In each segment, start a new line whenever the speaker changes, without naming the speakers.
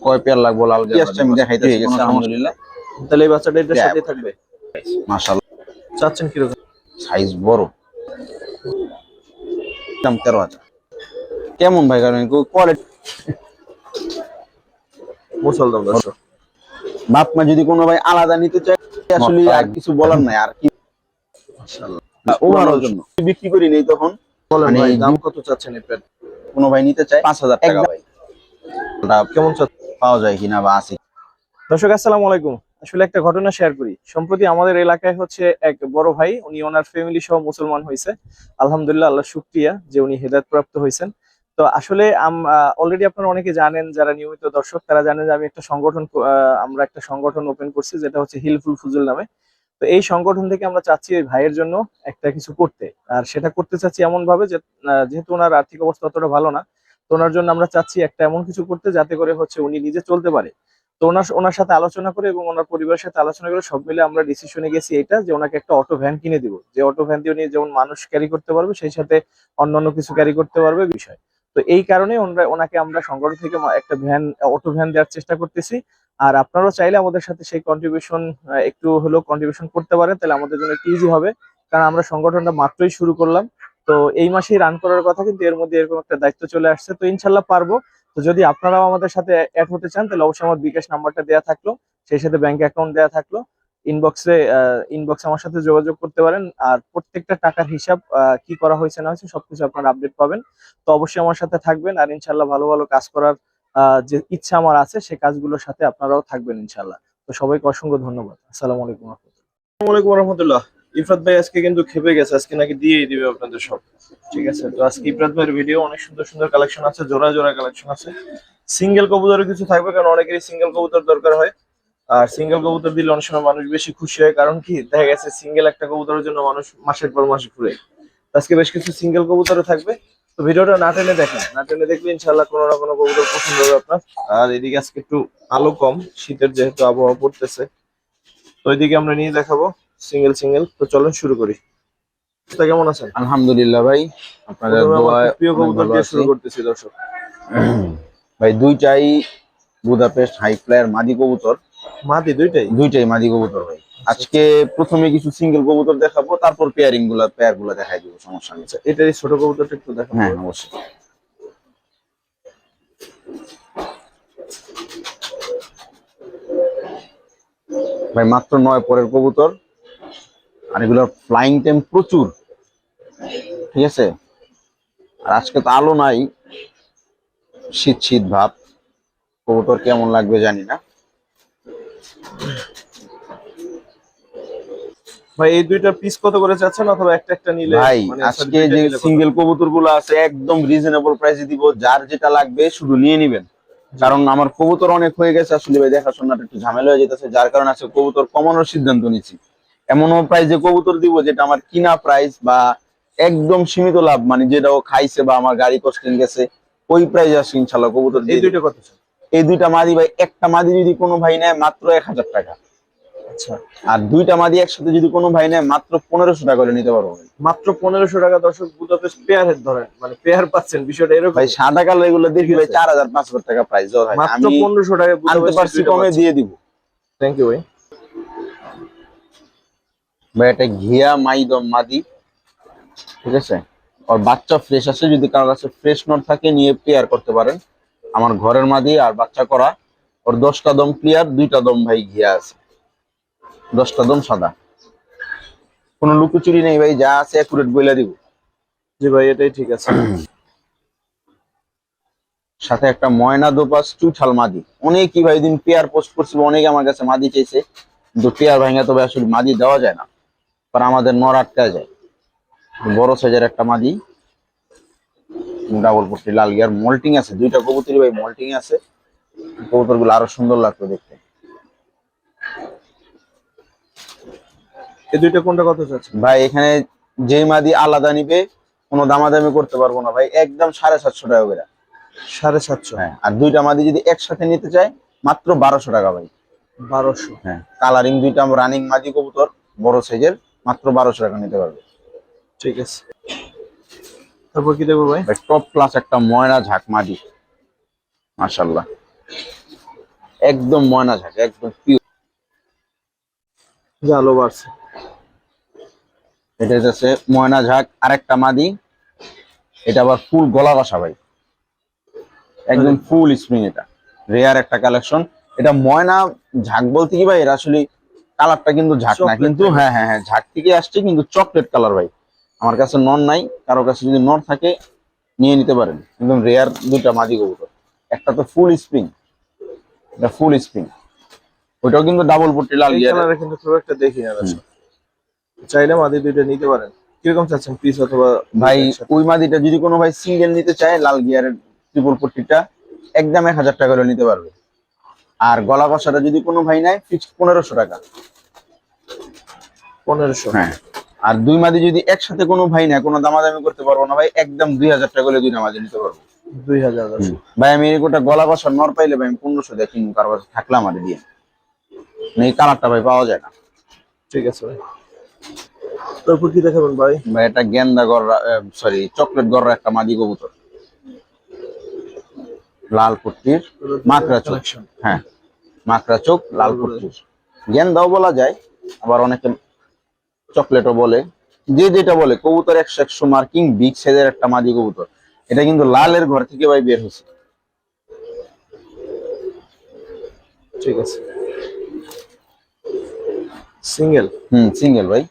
কয় পেয়ার লাগবো লাল জাবা আমি দেখাইতেছি আলহামদুলিল্লাহ।
তাহলে এই বাচ্চাটা এটার সাথে থাকবে
মাশাআল্লাহ।
চাচ্ছেন কিরকম?
সাইজ বড়, দাম 13,000। কেমন ভাই কারণ কোয়ালিটি
মুসলমান দর্শক
বাপ মা যদি কোনো ভাই আলাদা নিতে চায় আসলে আর কিছু বলার নাই। আর কি মাশাআল্লাহ ওভারঅল জন্য বিক্রি করি নেই তখন
বলেন
মানে
ভাই দাম কত চাচ্ছেন এই পেট?
কোনো ভাই নিতে চায় 5,000 টাকা ভাই।
কেমন
পাওয়া যায় কিনা বা আছে।
দর্শক আসসালামু আলাইকুম। আসলে একটা ঘটনা শেয়ার করি। সম্প্রতি আমাদের এলাকায় হচ্ছে এক বড় ভাই, উনি ওনার ফ্যামিলি সহ মুসলমান হয়েছে। আলহামদুলিল্লাহ, আল্লাহ শুকরিয়া যে উনি হেদায়েত প্রাপ্ত হয়েছেন। তো আসলে অলরেডি আপনারা অনেকে জানেন, যারা নিয়মিত দর্শক তারা জানেন যে আমি একটা সংগঠন আমরা একটা সংগঠন ওপেন করছি, যেটা হচ্ছে হিলফুল ফুজুল নামে। তো এই সংগঠন থেকে আমরা চাচ্ছি ওই ভাইয়ের জন্য একটা কিছু করতে, আর সেটা করতে চাচ্ছি এমন ভাবে যে যেহেতু ওনার আর্থিক অবস্থা অতটা ভালো না, তো ওনার জন্য আমরা চাচ্ছি একটা এমন কিছু করতে যাতে করে হচ্ছে উনি নিজে চলতে পারে। তো ওনার ওনার সাথে আলোচনা করে এবং ওনার পরিবারের সাথে আলোচনা করে সব মিলে আমরা ডিসিশনে গেছি এটা যে ওনাকে একটা অটো ভ্যান কিনে দিব, যে অটো ভ্যান দিয়ে উনি যেমন মানুষ ক্যারি করতে পারবে সেই সাথে অন্যান্য কিছু ক্যারি করতে পারবে বিষয়। তো এই কারণে ওনাকে আমরা সংগঠন থেকে একটা ভ্যান, অটো ভ্যান দেওয়ার চেষ্টা করতেছি। আর আপনারাও চাইলে আমাদের সাথে সেই কন্ট্রিবিউশন একটু হলেও কন্ট্রিবিউশন করতে পারেন, তাহলে আমাদের জন্য একটু ইজি হবে। কারণ আমরা সংগঠনটা মাত্রই শুরু করলাম, তো এই মাসেই রান করার কথা, কিন্তু এর মধ্যে এরকম একটা দায়িত্ব চলে আসছে। তো ইনশাল্লাহ পারবো। তো যদি আপনারাও আমাদের সাথে অ্যাড হতে চান তাহলে অবশ্যই আমার বিকাশ নাম্বারটা দেওয়া থাকলো, সেই সাথে ব্যাংক অ্যাকাউন্ট দেওয়া থাকলো। ইনবক্সে আমার সাথে যোগাযোগ করতে পারেন। আর প্রত্যেকটা টাকার হিসাব কি করা হয়েছে না হয়েছে সবকিছু আপনারা আপডেট পাবেন। তো অবশ্যই আমার সাথে থাকবেন, আর ইনশাল্লাহ ভালো ভালো কাজ করার যে ইচ্ছা আমার আছে সেই কাজগুলোর সাথে আপনারাও থাকবেন ইনশাল্লাহ। তো সবাইকে অসংখ্য ধন্যবাদ। আসসালামু আলাইকুম রহমতুল্লাহ। আসসালামু আলাইকুম রহমতুল্লাহ। ইফরাত ভাই আজকে কিন্তু খেপে গেছে, আজকে নাকি দিয়েই দিবে আপনাদের সব। ঠিক আছে, তো আজকে ইফরাত ভাইয়ের ভিডিও অনেক সুন্দর সুন্দর কালেকশন আছে, জোড়া জোড়া কালেকশন আছে। সিঙ্গেল কবুতরের কিছু থাকবে, কারণ অনেকেরই সিঙ্গেল কবুতর দরকার হয়। আর সিঙ্গেল কবুতর দিলে অনেক সময় মানুষ বেশি খুশি হয়, কারণ কি দেখা গেছে সিঙ্গেল একটা কবুতরের জন্য মানুষ মাসের পর মাস ঘুরে। আজকে বেশ কিছু সিঙ্গেল কবুতরও থাকবে। তো ভিডিওটা না টেনে দেখেন, না টেনে দেখলে ইনশাল্লাহ কোনো না কোনো কবুতর পছন্দ হবে আপনার। আর এদিকে আজকে একটু আলো কম, শীতের যেহেতু আবহাওয়া পড়তেছে, তো ওইদিকে আমরা নিয়ে দেখাবো সিঙ্গেল সিঙ্গেল। তো চলুন শুরু করি। তো কেমন আছেন?
আলহামদুলিল্লাহ ভাই, আপনাদের দোয়ায়
প্রিয়
অনেক
কবুতর
ভালো
দিয়ে
আছি
শুরু করতেছি দর্শক।
ভাই। দুইটাই বুদাপেস্ট হাই ফ্লায়ার মাদি কবুতর।
মাদি
দুইটাই মাদি কবুতর ভাই। আজকে প্রথমে কিছু সিঙ্গেল কবুতর দেখাবো, তারপর পেয়ার গুলা দেখাই দিব, সমস্যা নেই।
এটাই ছোট কবুতরটা একটু দেখাবো।
হ্যাঁ অবশ্যই ভাই, মাত্র 9 পরের কবুতর। আর এগুলোর ফ্লাইং টাইম প্রচুর, ঠিক আছে। আর আজকে তো আলো নাই, শীত শীত ভাব। কবুতর কেমন লাগবে জানি না
ভাই। এই দুইটা পিস কত করে চাচ্ছেন, অথবা একটা একটা নিলে?
ভাই
মানে
আজকে যে সিঙ্গেল কবুতর গুলো আছে একদম রিজনেবল প্রাইসে দিব, যার যেটা লাগবে শুধু নিয়ে নিবেন। কারণ আমার কবুতর অনেক হয়ে গেছে আসলে ভাই, দেখাশোনাটা একটু ঝামেলা হয়ে যেতেছে, যার কারণে আজকে কবুতর কমানোর সিদ্ধান্ত নিচ্ছি। এমনও প্রাইসে কবুতর দিব যেটা আমার কিনা প্রাইস বা একদম সীমিত লাভ, মানে যেটা ও খাইছে বা আমার গাড়ি কস্টিং গেছে ওই প্রাইস আসে ইনশাল্লাহ কবুতর।
এই দুইটা কত?
এই দুইটা মাদি ভাই, একটা মাদি যদি কোনো ভাই নেয় মাত্র 1,000 টাকা।
আচ্ছা।
আর দুইটা মাদি একসাথে যদি কোনো ভাই নেয় মাত্র 1,500 টাকা করে নিতে পারবো।
মাত্র 1,500 টাকা দর্শক। বুদাপেস্ট পেয়ার হেড ধরেন, মানে পেয়ার পাচ্ছেন, বিষয়টা এরকম।
ভাই সাদা কালো এগুলো দেখি ভাই 4,500 টাকা প্রাইস।
মাত্র 1,500 টাকা
আনতে পারছি, কমে দিয়ে দিব।
থ্যাংক ইউ ভাই।
ভাই এটা ঘিয়া মাইদম মাদি, ঠিক আছে। আর বাচ্চা ফ্রেশ আছে, যদি কারোর কাছে ফ্রেশ নট থাকে নিয়ে পেয়ার করতে পারেন। আমার ঘরের মাদি আর বাচ্চা করা। ওর 10টা দম ক্লিয়ার, 2টা দম ভাই ঘিয়া আছে, 10টা দম সাদা। কোনো লুকোচুরি নেই ভাই, যা আছে অ্যাকুরেট বইলা দিব।
জি ভাই, এটাই ঠিক আছে।
সাথে একটা ময়না দোপাস চুঠাল মাদি। অনেকই ভাই দিন পেয়ার পোস্ট করছিল, অনেকে আমার কাছে মাদি চাইছে, কিন্তু পেয়ার ভাঙা তবে আসলে মাদি দেওয়া যায় না, কারণ আমাদের নর আটকা যায়। বড় সাইজের একটা মাদি, ডাবল পট্টি লাল গিয়ার, মল্টিং আছে। দুইটা কবুতরই ভাই মল্টিং আছে। কবুতর গুলো আরো সুন্দর লাগতো দেখতে।
এই দুইটা কোনটা কত চাচ্ছে
ভাই? এখানে যে মাদি আলাদা নিবে কোনো দামাদামি করতে পারবো না ভাই, একদম 750 টাকা করে।
750?
হ্যাঁ। আর দুইটা মাদি যদি একসাথে নিতে চাই মাত্র 1200 টাকা ভাই।
1200?
হ্যাঁ, কালারিং দুইটা রানিং মাদি কবুতর বড় সাইজের, মাত্র 1200 টাকা নিতে পারবে।
ঠিক আছে, তারপর কি দেবো ভাই?
টপ ক্লাস একটা ময়না ঝাঁক মাদি, মাশাআল্লাহ। একদম ময়না ঝাঁক, একদম পিওর।
জালো বাড়ছে।
এটা হচ্ছে ময়না ঝাঁক, আরেকটা মাদি। এটা আবার ফুল গলা কষা ভাই, একদম ফুল স্প্রিং। এটা রেয়ার একটা কালেকশন। এটা ময়না ঝাঁক বলতে কি ভাই, এর আসলে কালারটা কিন্তু ঝাঁক না,
Chocolate
কিন্তু
type।
হ্যাঁ হ্যাঁ হ্যাঁ ঝাঁক থেকে আসছে, কিন্তু চকলেট কালার ভাই। আমার কাছে নর নাই, কারো কাছে যদি নর থাকে নিয়ে নিতে পারেন। একদম রেয়ার দুইটা মাদি কবুতর। একটা তো ফুল স্প্রিং, এটা ফুল স্প্রিং। ওইটাও কিন্তু ডাবল পট্টি লাল
এই
গিয়ারের।
কালারে কিন্তু খুব একটা দেখি না দর্শক। চাইলে মাদি দুইটা নিতে পারেন। কিরকম চাচ্ছেন পিস অথবা
ভাই
দুইটা একসাথে?
ওই মাদিটা যদি কোনো ভাই সিঙ্গেল নিতে চায়, লাল গিয়ারের ট্রিপল পট্টিটা একদম 1000 টাকা করে নিতে পারবে। আর গলা কষাটা যদি কোনো ভাই নেয়, ফিক্সড 1500 টাকা।
1500।
হ্যাঁ। আর দুই মাদি যদি একসাথে কোনো ভাই নেয়, কোনো দামাদামি করতে পারবো না ভাই, একদম 2000 টাকা করে দুইটা মাদি নিতে পারবো।
2000 দর্শক।
ভাই আমি এরকমটা গলা কষা নর পাইলে ভাই আমি 1500 দিয়ে কিনবো, কারো কাছে থাকলে আমার দিয়ে। মানে এই কালারটা ভাই পাওয়া যায় না।
ঠিক আছে ভাই। তারপর কি দেখাবেন ভাই?
ভাই এটা গেন্দা গররা, সরি চকলেট গররা একটা মাদি কবুতর, লাল পট্টির, মাকড়া চোখ।
কালেকশন।
হ্যাঁ, মাকড়া চোখ, লাল পট্টির। গেন্দাও বলা যায়, আবার অনেকে চকলেটও বলে, যে যেটা বলে। কবুতর 100 মার্কিং, বিগ সাইজের একটা মাদি কবুতর। এটা কিন্তু লালের ঘর থেকে ভাই বের হয়েছে।
ঠিক আছে। সিঙ্গেল।
সিঙ্গেল ভাই,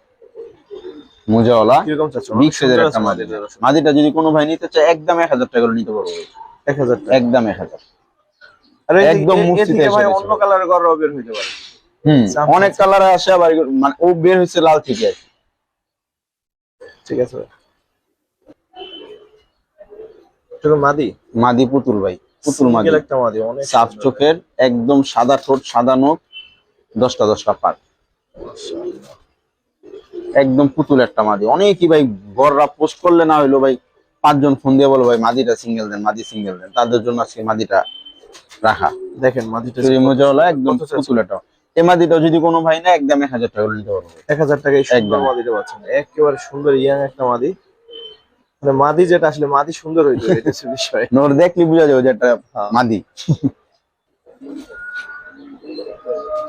মুজাওয়ালা,
কিরকম চাচ্ছেন?
বিগ
অনেক
সাইজের
সুন্দর
একটা
আছে
মাদি।
মাদিটা দর্শক।
মাদিটা যদি কোনো ভাই নিতে চায়, একদম 1000 টাকা করে নিতে পারবো ভাই।
1000 টাকা।
একদম 1000।
আর
একদম
এ
মুক্তিতে
থেকে
এসে
ভাই
গেছে
অন্য
ভাই।
কালারের গররাও বের হইতে পারে।
অনেক কালার আসে, আবার মানে ও বের হয়েছে লাল থেকে।
ঠিক আছে ভাই। এটা মাদি।
মাদি পুতুল ভাই, পুতুল মাদি,
সিঙ্গেল একটা মাদি, অনেক
সাফ
সুন্দর।
চোখের, একদম সাদা ঠোঁট, সাদা নখ, 10টা পাট,
মাশাআল্লাহ।
একদম পুতুল একটা মাদি। অনেকই ভাই বড়রা পোস্ট করলে না হইলো ভাই 5 জন ফোন দিয়ে বলো ভাই মাদিটা সিঙ্গেল দেন, মাদি সিঙ্গেল দেন। তাদের জন্য আজকে মাদিটা রাখা।
দেখেন মাদিটা
চুরি
কত
মোজাওয়ালা,
সুন্দর।
একদম
কত চাচ্ছেন?
পুতুল একটা। এই মাদিটাও যদি কোনো ভাই না, একদম 1000 টাকা করে নিতে পারবো ভাই।
1000 টাকায় সুন্দর
একদম।
মাদিটা পাচ্ছেন। একেবারে সুন্দর ইয়াং একটা মাদি। মানে মাদি যেটা আসলে মাদি সুন্দর হইতো, এটা হচ্ছে বিষয়।
নোর দেখলি বুঝা যাবে যে একটা
হ্যাঁ।
মাদি।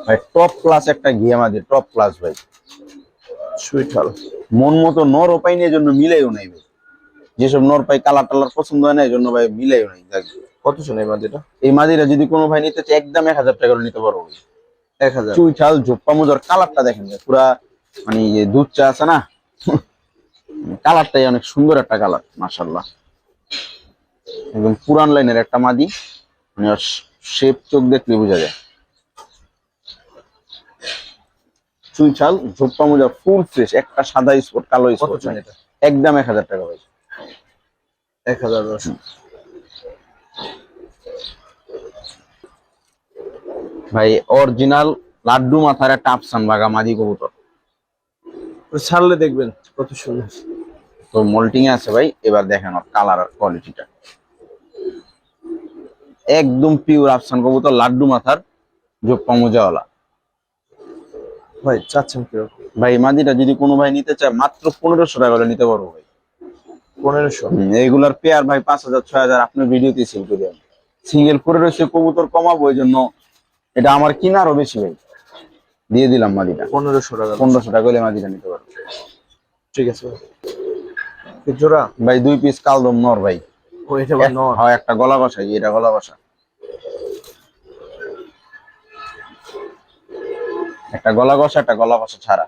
ভাই টপ ক্লাস একটা ঘিয়া মাদি, টপ ক্লাস ভাই।
সুইট হাল।
মন মতো নরও পাই না, এই জন্য মিলেও নাই ভাই। যেসব নর পাই কালার টালার পছন্দ হয় না, এই জন্য ভাই মিলেও নাই। যাক,
কত শুনে এই মাদিটা?
এই মাদিরা যদি কোনো ভাই নিতে চায়, একদম 1000 টাকা করে নিতে পারবো ভাই।
1000।
চুইঠাল জোপ্পা মুজোর কালারটা দেখেন ভাই, পুরা মানে এই যে দুধ চা আছে না, কালারটাই অনেক সুন্দর একটা কালার, মাশাআল্লাহ। একদম পুরান লাইনের একটা মাদি, মানে শেপ চোখ দেখলে বোঝা যায়। চুইঠাল জোপ্পা মুজা ফুল ফ্রেশ, একটা সাদা স্পট কালো
কত
স্পট
চান
নাই।
এটা?
একদম 1000 টাকা ভাই।
1000 দর্শক।
ভাই অরিজিনাল লাড্ডু মাথার একটা আফসান বাগা মাদি কবুতর,
ছাড়লে দেখবেন কত সুন্দর।
তো মোল্টিং এ আছে ভাই। এবার দেখেন ওর কালার আর কোয়ালিটিটা, একদম পিওর আফসান কবুতর, লাড্ডু মাথার, জোপ্পা মোজাওয়ালা।
ভাই চাচ্ছেন কিরকম?
ভাই মাদিটা যদি কোনো ভাই নিতে চায়, মাত্র 1500 টাকা করে নিতে পারবো ভাই।
1500।
এইগুলার পেয়ার ভাই 5000 6000 আপনার ভিডিওতে সেল করি আমি। সিঙ্গেল করে রয়েছে কবুতর কমাবো, ওই জন্য এটা আমার কিনারও বেশি ভাই। দিয়ে দিলাম মাদিটা
1500 টাকা।
1500 টাকা করে মাদিটা নিতে পারবো।
ঠিক আছে ভাই। কি জোড়া?
ভাই 2 পিস কালদম নর ভাই।
ও এটা ভাই নর।
হয় একটা গলা কষা, এটা গলা কষা। একটা গলা কষা, একটা গলা কষা ছাড়া।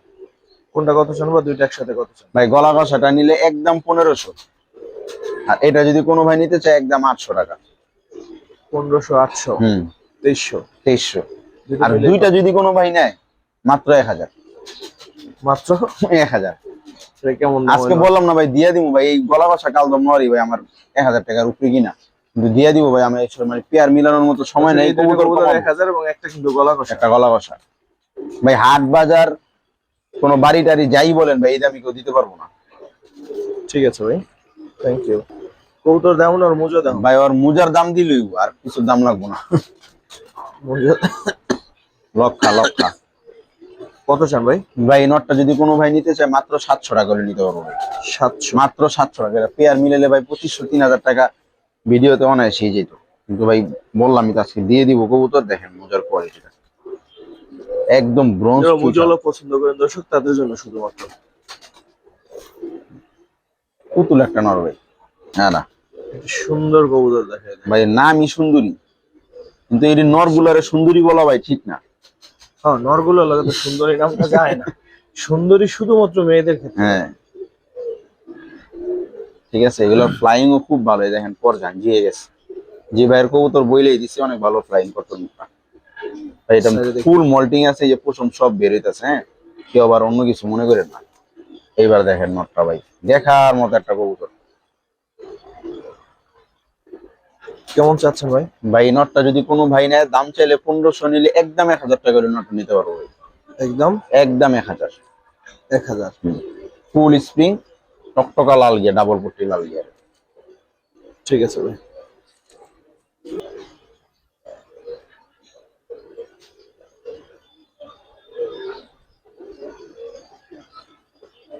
কোনটা কত চান বা দুইটা একসাথে কত চান?
ভাই গলা কষাটা নিলে একদম 1500, আর এটা যদি কোনো ভাই নিতে চায়, একদম 800 টাকা।
1500, 800, 2300।
2300। আর দুইটা যদি কোনো ভাই নেয়, মাত্র 1000।
মাত্র
1000।
এটা কেমন দাম
আজকে
হইলো?
বললাম না ভাই, দিয়ে দিব ভাই। এই গলা কষা কালদম নরই ভাই আমার 1000 টাকার উপরে কিনা, কিন্তু দিয়ে দিব ভাই। আমি মানে পেয়ার মিলানোর মতো সময় নেই।
এই দুটো
কবুতর
কবুতর
কমাবো।
1000 এবং একটা কিন্তু গলা কষা।
একটা গলা কষা ভাই। হাট বাজার কোনো বাড়ি টাড়ি যাই বলেন ভাই, এই দামি কেউ দিতে পারবো না।
ঠিক আছে ভাই, থ্যাংক ইউ। কবুতর দাম না আর মুজো দাম?
ভাই ওর মুজার দাম দিলই, আর কিছু দাম লাগবো না।
মুজো
লক্ষা লক্ষা।
কত চান ভাই?
ভাই এই নটটা যদি কোনো ভাই নিতে চায়, মাত্র 700 টাকা করে নিতে পারবো ভাই।
700।
মাত্র 700 টাকা। পেয়ার মিলেলে ভাই 2500 3000 টাকা ভিডিওতে অনায়াসেই যেত। কিন্তু ভাই বললামই তো আজকে দিয়ে দিব কবুতর, দেখেন মজার কোয়ালিটিটা একদম ব্রোঞ্জ
যারা
চুইঠাল।
উজ্জ্বল পছন্দ করেন দর্শক তাদের জন্য শুধুমাত্র।
পুতুল একটা নর ভাই। না না
একটা সুন্দর কবুতর দেখা যায়।
ভাই, নামই সুন্দরী, কিন্তু এই নর গুলারে সুন্দরী বলা ভাই ঠিক না।
হ্যাঁ, নরগুলো লাগে তো সুন্দরী নামটা যায় না। সুন্দরী শুধুমাত্র মেয়েদের ক্ষেত্রে।
হ্যাঁ ঠিক আছে, এগুলো ফ্লাইং ও খুব ভালো, এই দেখেন পর ঝাঁঝিয়ে গেছে। যে ভাইয়ের কবুতর বইলেই দিছে অনেক ভালো ফ্লাইং করতে মুখটা ভাই। এটা
সাইডে দেখি।
ফুল মল্টিং আছে, এই যে পশম সব বের হইতেছে। হ্যাঁ, কেউ আবার অন্য কিছু মনে করেন না। এইবার দেখেন নটটা ভাই, দেখার মতো একটা কবুতর।
কেমন চাচ্ছেন ভাই?
ভাই এই নটটা যদি কোনো ভাই নেয়, দাম চাইলে 1500, নিলে একদম 1000 টাকা করে নটটা নিতে পারবো ভাই।
একদম
একদম 1000।
1000।
ফুল স্প্রিং, টকটকা লাল গিয়া, ডাবল পট্টি লাল গিয়া।
ঠিক আছে ভাই।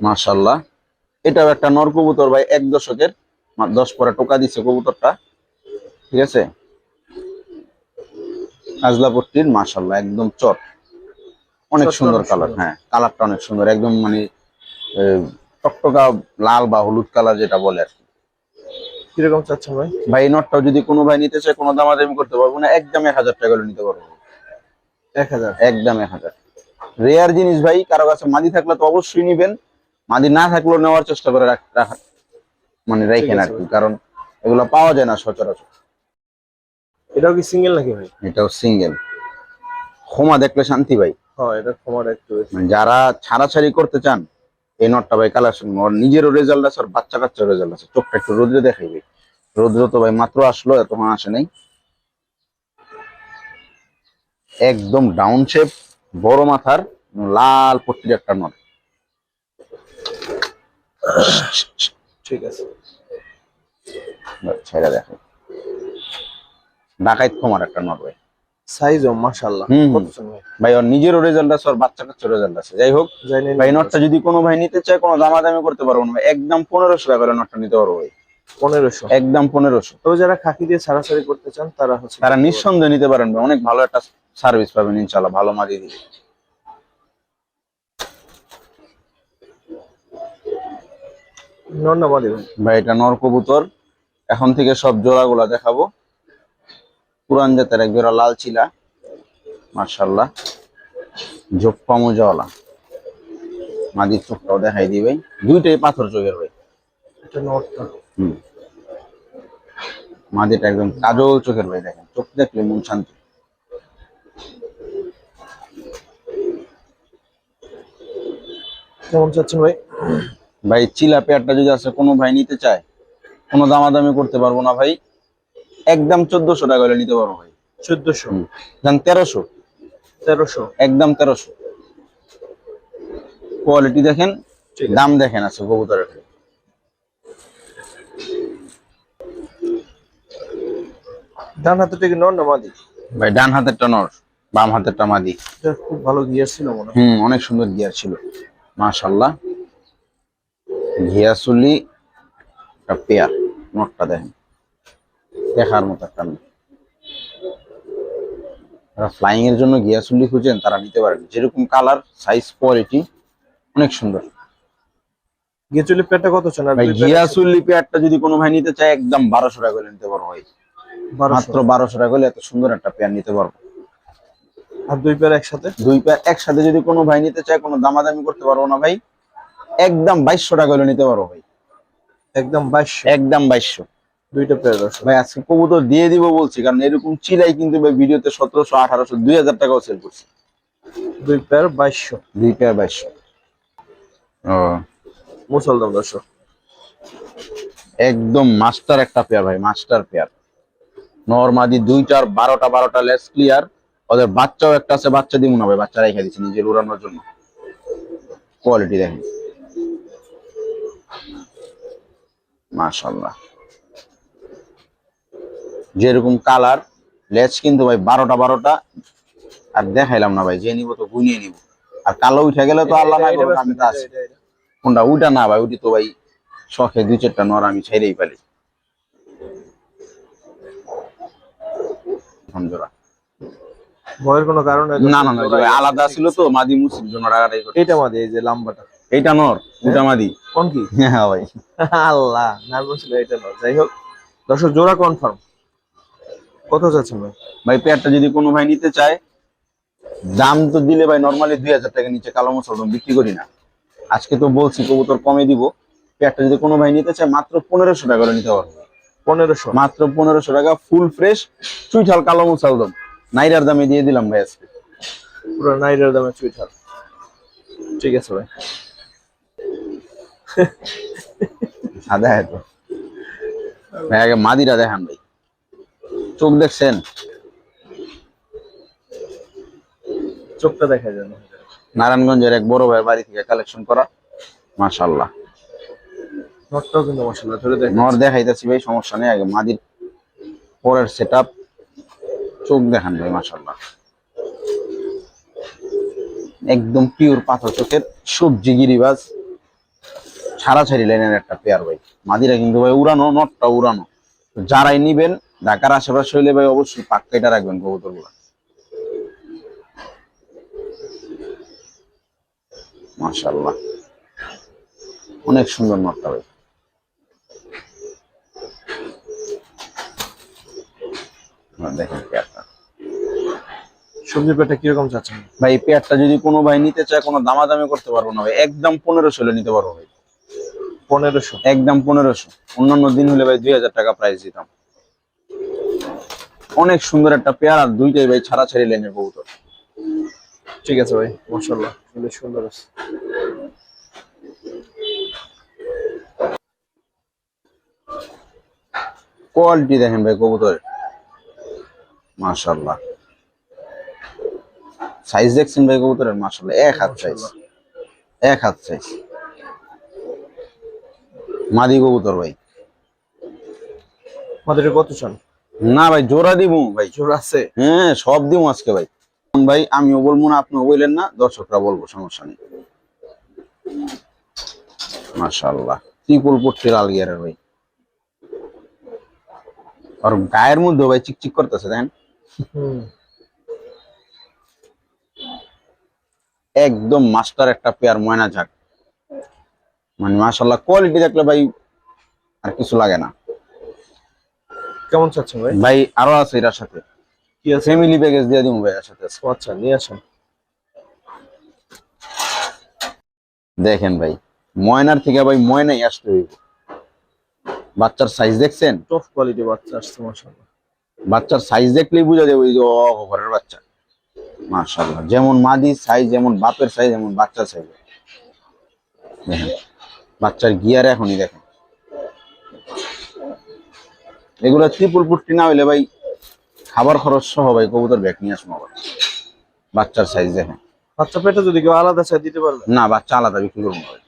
মাশাআল্লাহ, এটাও একটা নর কবুতর ভাই, 1 দশকের। 10 পরে টোকা দিছে কবুতরটা, ঠিক আছে। কাজলা পট্টির, মাশাআল্লাহ একদম চট, অনেক
চটটা
সুন্দর
অনেক
কালার।
সুন্দর।
হ্যাঁ, কালারটা অনেক সুন্দর, একদম মানে টকটকা লাল বা হলুদ কালার যেটা বলে আর কি।
কিরকম চাচ্ছেন ভাই?
ভাই এই নটটাও যদি কোনো ভাই নিতে চায়, কোনো দামাদামি করতে পারবো না, একদম 1000 টাকা করে নিতে পারবো।
1000।
একদম 1000। রেয়ার জিনিস ভাই, কারো কাছে মাদি থাকলে তো অবশ্যই নিবেন, মাদি না থাকলেও নেওয়ার চেষ্টা করে রাখা, মানে
ঠিক
রাখেন আর
আছে
কি,
ভাই।
কারণ এগুলো পাওয়া যায় না সচরাচর।
এটাও কি সিঙ্গেল নাকি ভাই?
এটাও সিঙ্গেল। ক্ষমা দেখলে শান্তি ভাই।
হ্যাঁ, এটা ক্ষমার একটু বেশি।
মানে যারা ছাড়াছাড়ি করতে চান, এই নটটা ভাই কালেকশন, ওর নিজেরও রেজাল্ট আছে, আর বাচ্চা কাচ্চার রেজাল্ট আছে। চোখটা একটু রোদ্রে দেখাইবে। রোদ্র তো ভাই মাত্র আসলো, এতক্ষণ আসে নাই। একদম ডাউন শেপ, বড় মাথার, লাল পট্টির একটা নট।
ঠিক আছে।
ছেড়ে দেখে, ডাকাইত ক্ষমার একটা নট ভাই।
সাইজও মাশাআল্লাহ।
হুম হুম।
কত চান ভাই?
ভাই ওর নিজেরও রেজাল্ট আছে, ওর বাচ্চা কাচ্চার রেজাল্ট আছে। যাই হোক
জানি
ভাই,
না।
নটটা যদি কোনো ভাই নিতে চায়, কোনো দামাদামি করতে পারবো না ভাই, একদম 1500 টাকা করে নটটা নিতে পারবো ভাই।
1500।
একদম 1500।
তবে যারা খাকি দিয়ে ছাড়াছাড়ি করতে চান তারা হচ্ছে
তারা
করতে পারবে।
নিঃসন্দেহে নিতে পারেন ভাই, অনেক ভালো একটা সার্ভিস পাবেন ইনশাল্লাহ, ভালো মাদি দিবে।
ধন্যবাদ ভাই।
ভাই এটা নর কবুতর, এখন থেকে সব জোড়াগুলা দেখাবো। পুরান জাতের এক জোড়া লাল চিলা, মার্শাল্লাহ, জোপ্পা মোজাওয়ালা। মাদির চোখটাও দেখাই দিই ভাই, দুইটাই পাথর চোখের ভাই।
এটা নটটা।
হুম, মাদিটা একদম কাজল চোখের ভাই, দেখেন চোখ দেখলে মন শান্তি।
কেমন চাচ্ছেন ভাই?
ভাই চিলা পেয়ারটা যদি আছে, কোনো ভাই নিতে চায়, কোনো দামাদামি করতে পারবো না ভাই, একদম 1400 টাকা করে নিতে পারবো ভাই।
1400।
জান 1300,
1300।
একদম 1300। কোয়ালিটি দেখেন,
ঠিক আছে।
দাম দেখেন আছে কবুতরের।
ডান হাতে কি নর না মাদি?
ভাই ডান হাতেরটা নর, বাম হাতেরটা মাদি।
এটা খুব ভালো গিয়ার ছিল মনে হয়।
অনেক সুন্দর গিয়ার ছিল, মাশাআল্লাহ। ঘিয়াসুলি একটা পেয়ার, নটটা দেখেন, দেখার মতো একটা নট। যারা ফ্লাইং এর জন্য ঘিয়াসুলি খুঁজেন, তারা নিতে পারেন। যেরকম কালার, সাইজ, কোয়ালিটি অনেক সুন্দর।
গিয়াচুলি পেটটা কত চান? আর
ভাই
দুই পেয়ার
ঘিয়াসুলি পেয়ারটা যদি কোনো ভাই নিতে চায়, একদম 1200 টাকা করে নিতে পারবো ভাই।
1200।
মাত্র 1200 টাকা হলে এত সুন্দর একটা পেয়ার নিতে পারবো।
আর দুই পেয়ার একসাথে?
দুই পেয়ার একসাথে যদি কোনো ভাই নিতে চায়, কোনো দামাদামি করতে পারবো না ভাই, একদম 2200 টাকা হলে নিতে পারবো ভাই।
একদম 2200।
একদম 2200।
দুইটা পেয়ার দর্শক।
ভাই আজকে কবুতর দিয়ে দিব বলছি, কারণ এরকম চিলাই কিন্তু ভাই ভিডিওতে 1700, 1800, 2000 টাকাও সেল করছি।
দুই পেয়ার 2200।
দুই পেয়ার 2200। ও,
মুসলদম দর্শক।
একদম মাস্টার একটা পেয়ার ভাই, মাস্টার পেয়ার। নরমাদি দুইটার 12টা লেস ক্লিয়ার। ওদের বাচ্চাও একটা আছে, বাচ্চা দিব না ভাই, বাচ্চা রেখে দিচ্ছি নিজের উড়ানোর জন্য। কোয়ালিটি দেখেন, মাশাআল্লাহ। যেরকম কালার, লেজ কিন্তু ভাই 12টা। আর দেখাইলাম না ভাই, যে নিব তো গুনিয়ে নিব। আর কালো উঠে গেলে তো আল্লাহ না করুক, আমি তো আছি। কোনটা? উইটা না ভাই, উঠি তো ভাই শখে 2-4টা নর আমি ছেড়েই পারি। কনফার্ম জোড়া।
ভয়ের কোনো কারণ নাই?
না না না ভাই, আলাদা ছিল তো, মাদি মুসির জন্য রাগাটাই করে।
এটা মাদি, এই যে লাম্বাটা
এইটা নর, ওটা মাদি।
কোন কি?
হ্যাঁ ভাই।
আল্লাহ, নার্ভাস ছিল এটা নর। যাই হোক দর্শক, জোড়া কনফার্ম। কত চাচ্ছেন ভাই?
ভাই পেয়ারটা যদি কোনো ভাই নিতে চায়, দাম তো দিলে ভাই নরমালি 2000 টাকা নিচে কালো মুসলমান বিক্রি করি না। আজকে তো বলছি কবুতর কমে দিব। পেয়ারটা যদি কোনো ভাই নিতে চায় মাত্র 1500 টাকা করে নিতে পারবো।
1500?
মাত্র 1500 টাকা, ফুল ফ্রেশ চুইঠাল কালো মুসালদম নাইরার দামে দিয়ে দিলাম ভাই আজকে।
পুরো নাইরের দামে চুইঠাল। ঠিক আছে ভাই।
সাদা হ্যাঁ তো ভাই, আগে মাদিরা দেখান ভাই। চোখ দেখছেন?
চোখটা দেখা যায় না।
নারায়ণগঞ্জের এক বড় ভাইয়ের বাড়ি থেকে কালেকশন করা, মাশাআল্লাহ।
নটটাও কিন্তু মাশাআল্লাহ ধরে দেখেন।
নর দেখাইতেছি ভাই, সমস্যা নেই। আগে মাদির পরের সেটআপ, চোখ দেখান ভাই, মাশাআল্লাহ। একদম পিওর পাথর চোখের সবজি গিরিবাজ ছাড়াছাড়ি লাইনের একটা পেয়ার ভাই। মাদিরা কিন্তু ভাই উড়ানো, নটটা উড়ানো। যারাই নিবেন ঢাকার আশেপাশে হইলে ভাই অবশ্যই পাক্কা এটা রাখবেন কবুতর গুলা। মাশাআল্লাহ, অনেক সুন্দর নটটা ভাই। দেখেন পেয়ারটা
সবজি পেটটা কিরকম চাচ্ছেন
ভাই? পেয়ারটা যদি কোনো ভাই নিতে চায়, কোনো দামাদামি করতে পারবো না ভাই, একদম 1500 হলে নিতে পারবো ভাই।
1500?
একদম 1500। অন্যান্য দিন হলে ভাই 2000 টাকা প্রাইস দিতাম। অনেক সুন্দর একটা পেয়ার, আর দুইটাই ভাই ছাড়াছাড়ি লাইনের কবুতর।
ঠিক আছে ভাই, মাশাআল্লাহ খুবই সুন্দর আছে।
কোয়ালিটি দেখেন ভাই কবুতরের, মাশাআল্লাহ। সাইজ দেখছেন ভাই কবুতরের? মাশাআল্লাহ, এক হাত সাইজ, এক হাত সাইজ মাদি কবুতর ভাই।
আমাদের কত চান?
না ভাই, জোড়া দিমু ভাই।
জোড়া আছে?
হ্যাঁ, সব দিমু আজকে ভাই। ভাই আমিও বলবো না, আপনিও বললেন না, দর্শকরা বলবো, সমস্যা নেই। মাশাআল্লাহ, ত্রিপল পট্টি লাল গিয়ারের ভাই। আর গায়ের মধ্যে ভাই চিকচিক করতেছে, দেখেন। একদম মাস্টার একটা পেয়ার, ময়না ঝাক। মানে মাশাআল্লাহ, কোয়ালিটি দেখলে ভাই আর কিছু লাগে না।
কেমন চাচ্ছেন ভাই?
ভাই আরো আছে এটার সাথে,
কি আছে?
ফ্যামিলি প্যাকেজ দিয়ে দিমু ভাই এর সাথে।
আচ্ছা, নিয়ে আসেন।
দেখেন ভাই, ময়নার থেকে ভাই ময়নাই আসতে হইব। বাচ্চার সাইজ দেখছেন?
টপ কোয়ালিটি বাচ্চা আসছে মাশাআল্লাহ।
বাচ্চার সাইজ দেখলেই বোঝা যাবে ওই যে ঘরের বাচ্চা। মাশাআল্লাহ, যেমন মাদি সাইজ, যেমন বাপের সাইজ, যেমন বাচ্চার সাইজ। দেখেন বাচ্চার গিয়ার এখনই দেখেন। এগুলো ত্রিপুল পুষ্টি না হইলে ভাই খাবার খরচ সহ ভাই কবুতর ব্যাগ নিয়ে আসবো আবার। বাচ্চার সাইজ দেখেন।
বাচ্চা পেটে যদি কেউ আলাদা চাই দিতে পারবে?
না, বাচ্চা আলাদা বিক্রি করবো ভাই।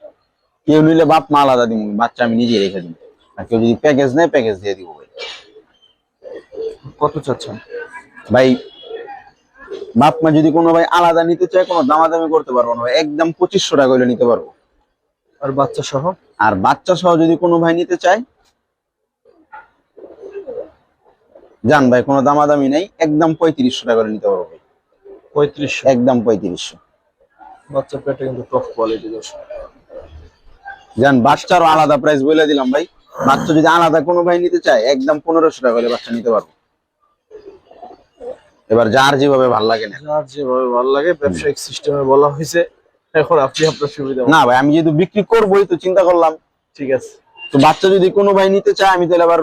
কেউ নিলে বাপ মা আলাদা দিব, বাচ্চা আমি নিজে রেখে দিব। আর কেউ যদি প্যাকেজ নেয়, প্যাকেজ দিয়ে দিব ভাই।
কত চাচ্ছেন
ভাই বাপ মা যদি কোনো ভাই আলাদা নিতে চায়, কোনো দামাদামি করতে পারবো না ভাই, একদম 2500 টাকা হইলে নিতে পারবো।
আর বাচ্চা সহ?
আর বাচ্চা সহ যদি কোনো ভাই নিতে চায়, জান ভাই, কোনো দামাদামি নেই, একদম 3500 টাকা করে নিতে পারবো ভাই।
3500?
একদম 3500।
বাচ্চা পেটে কিন্তু টপ কোয়ালিটি দোষ।
জান বাচ্চারও আলাদা প্রাইস বলে দিলাম ভাই। বাচ্চা যদি আলাদা কোনো ভাই নিতে চায়, একদম 1500 টাকা হলে বাচ্চা নিতে পারবো। এবার যার যেভাবে ভালো লাগে না।
যার যেভাবে ভালো লাগে, ব্যবসায়িক সিস্টেমে বলা হয়েছে, এখন আপনি আপনার সুবিধা মতো।
না ভাই, আমি যেহেতু বিক্রি করবোই তো চিন্তা করলাম।
ঠিক আছে।
তো বাচ্চা যদি কোনো ভাই নিতে চায়, আমি তাহলে আবার